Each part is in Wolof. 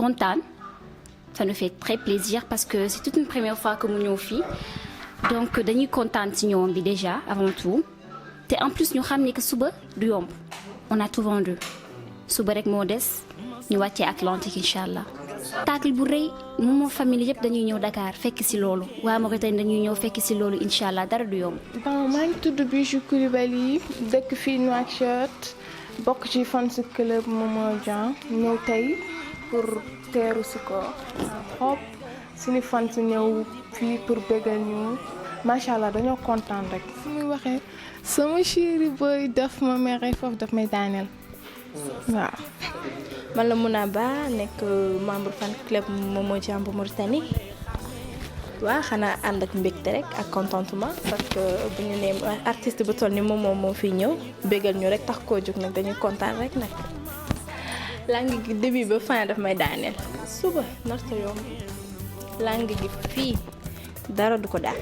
kontaan ça nous fait très plaisir parce que c'est toute une première fois que mu ñëw fii donc dañuy kontaan ci ñoom bi déjà avant tout te en plus ñu xam ne que suba du yomb on a tout vendu suba rek moo des ñu wàccee Atlantique incha allah. spectacle bu rëy Momo famille yëpp dañuy ñëw Dakar fekk ci loolu waa Mauritanie dañuy ñëw fekk ci loolu incha allah dara du yomb. bon maa ngi tudd Bijou Coulibaly dëkk fii Nouakchott bokk ci fans club Momo Dieng ñëw tey pour teeru si ko xop suñu fans ñëw fii pour bégal ñu macha allah dañoo kontaan rek. fu muy waxee sama chéri boy daf ma mere foofu daf may daaneel waaw. man la Mouna Ba nekk membre fan club Momo Dieng bu Mauritanie waaw xanaa ànd ak mbégte rek ak contentement parce que bu ñu nee artiste bu toll ni Momo moo fi ñëw bégal ñu rek tax koo jóg nag dañuy kontaan rek nag. langue gi début ba fin daf may daaneel suba narta yomb langue gi fii dara du ko daal.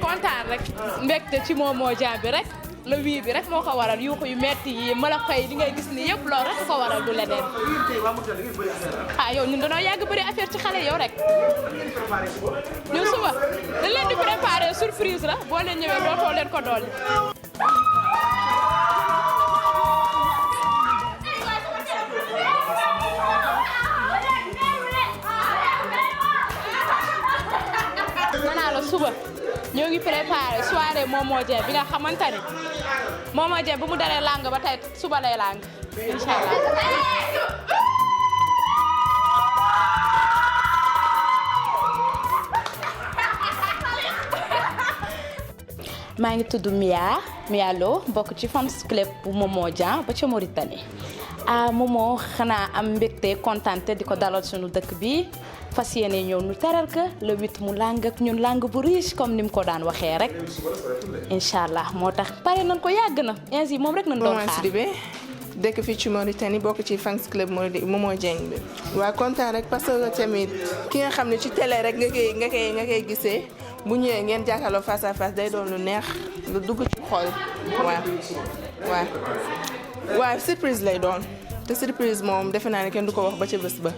kontaan rek mbégte ci Momo Dieng bi rek le wii bi rek moo ko waral yuuxu yu metti yi malaaka yi li ngay gis ni yëpp loolu rek ko waral du leneen. Yow ñun dañoo yàgg bëri affaire ci xale yow rek ñun suba dañ leen di préparer surprise la boo leen ñëwee dootoo leen ko dolli. suba ñoo ngi préparé soirée Momo Dieng bi nga xamante ne Momo Dieng bu mu daree lang ba tey suba lay lang incha allah. maa ngi tudd Mia Lo bokk ci fans club bu Momo Dieng ba ca Mauritanie Momo xanaa am mbégte kontaante di ko dalal sunu dëkk bi. fas yéene ñëw nu teral ka le 8 mu lang ak ñun lang bu riche comme ni mu ko daan waxee rek incha allah moo tax pare nañ ko yàgg na ainsi moom rek nañ doon xaar. dëkk fii ci Mauritanie bokk ci fans club Momo Dieng bi. waaw kontaan rek parce que tamit ki nga xam ne ci télé rek nga koy gisee bu ñëwee ngeen jàkkaarloo face à face day doon lu neex lu dugg ci xol waaw surprise lay doon te surprise moom defe naa ne kenn du ko wax ba ca bés ba.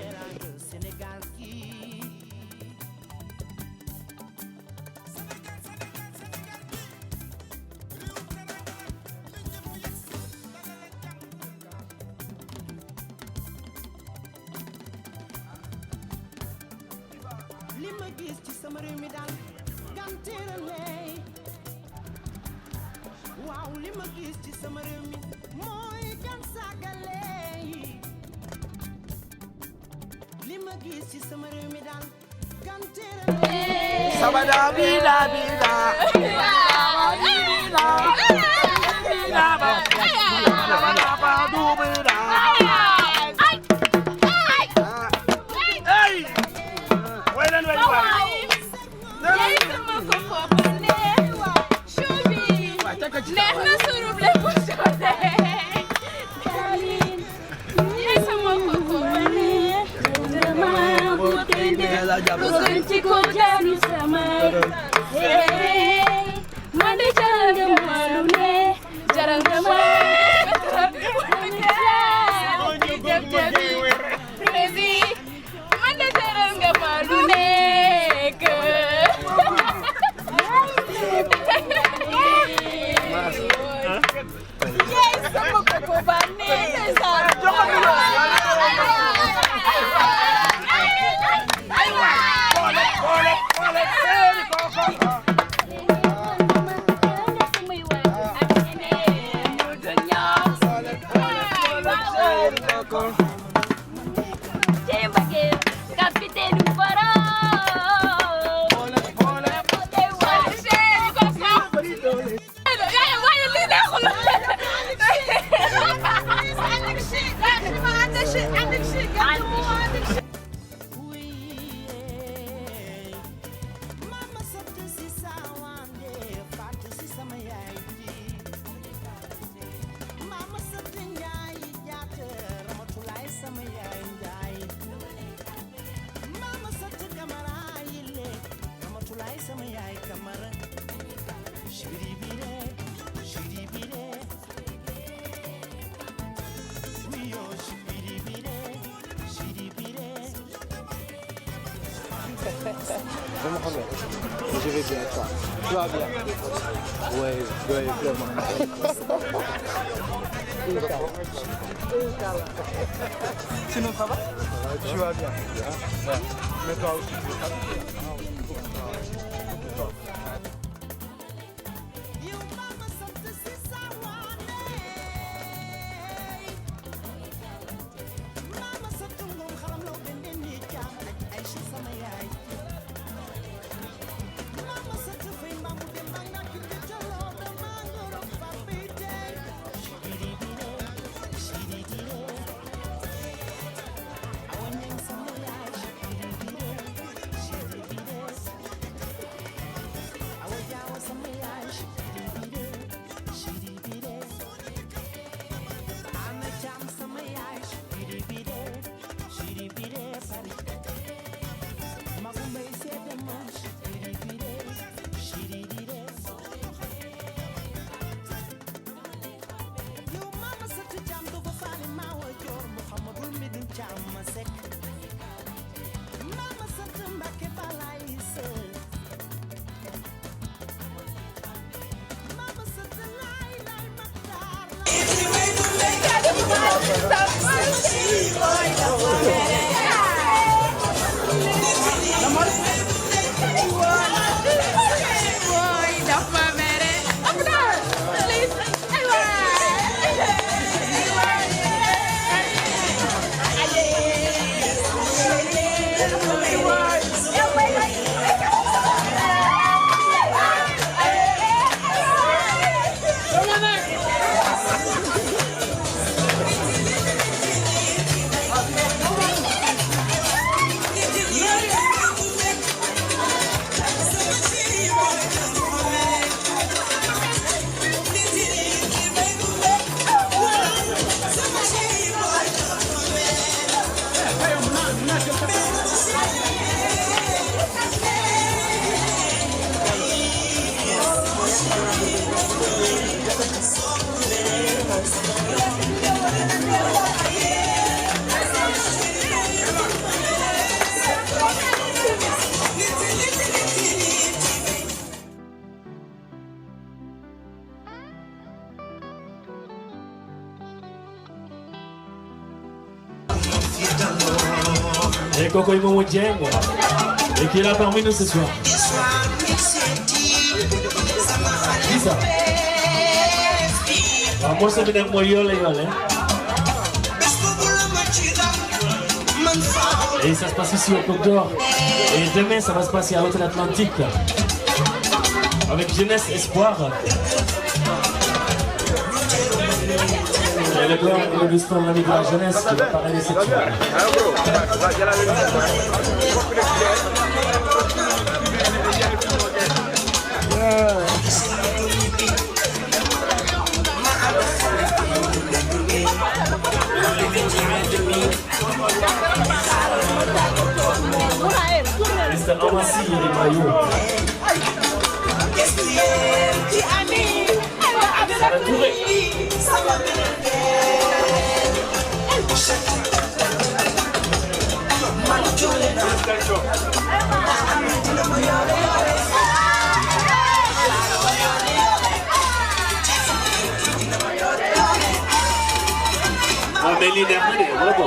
Sabada bida bida Mohamed, je vais bien, toi. Tu vas bien? Oui, vraiment. Sinon, ça va? Tu vas bien? Ouais. Mais toi aussi, tu vas bien? Et Coco Momo Dieng, et qui est là parmi nous ce soir. Qui ça? Ah, moi, ça veut dire que moi, yole. Et ça se passe ici au Côte d'Or. Et demain, ça va se passer à l'Hôtel Atlantique. Avec Jeunesse Espoir. Et le grand du sport, l'ami de la jeunesse, qui va parler de cette soirée. Mr. Amassi et les maillots. Sarah Touré. Amélie Dermine, bravo.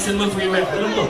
seen mën fu ñu weex dërëm ko.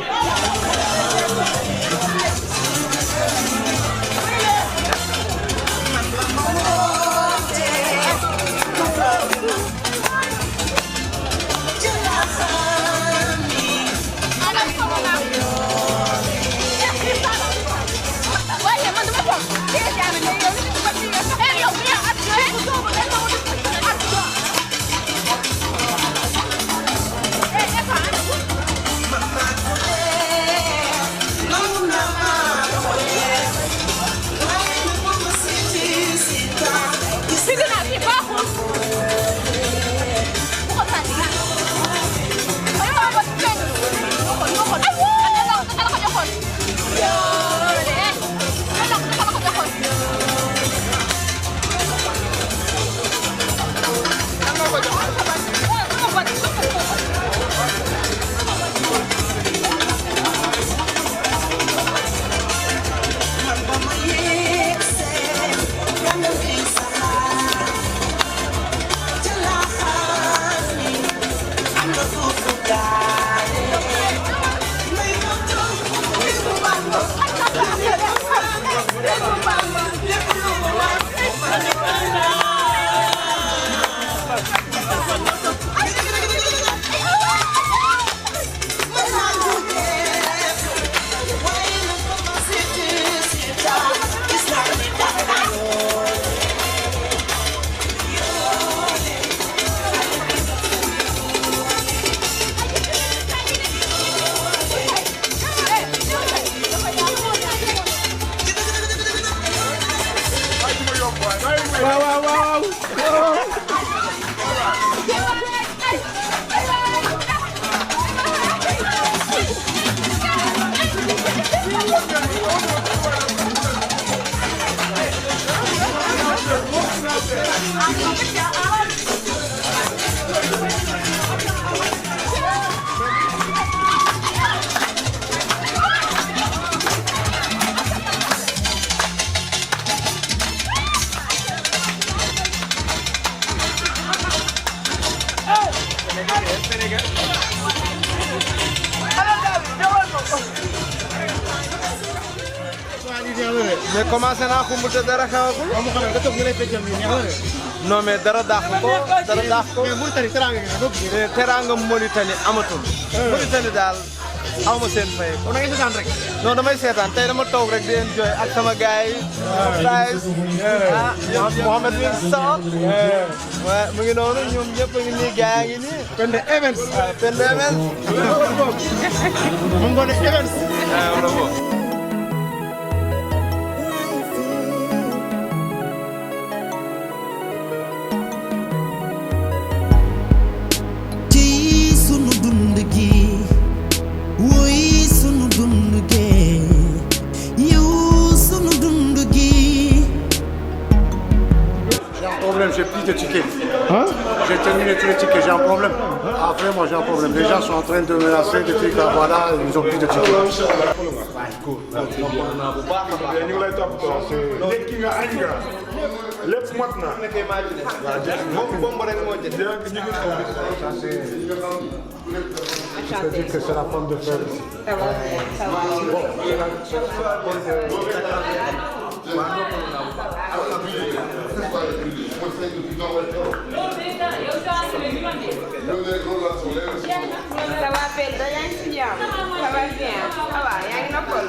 mais commencé naa xumb te dara xewagul. non mais dara dàq ko dara dàq ko. mais Mauritanie teraanga nga doo gisee. mais teraanga Mauritanie amatul. Mauritanie daal aw ma seen fay. kon da ngay seetaan rek. non damay seetaan tey dama toog rek di enjoy ak sama gars yi. Mohamed mi ngi soog. waaw mu ngi noonu ñoom ñëpp a ngi nii gars yaa ngi nii. Pende Evans. waaw Pende Evans. mu ngoone Evans. waaw J'ai plus de tickets. Hein? J'ai terminé tous les tickets, j'ai un problème. Ah vraiment j'ai un problème. Les gens sont en train de menacer des trucs là, voilà, ils ont plus de tickets. C'est-à-dire que c'est la forme de frère ici. Ça va. Ça va, Pedro, yaa ngi ci jàmm. Ça va bien. Ça va, yaa ngi noppal.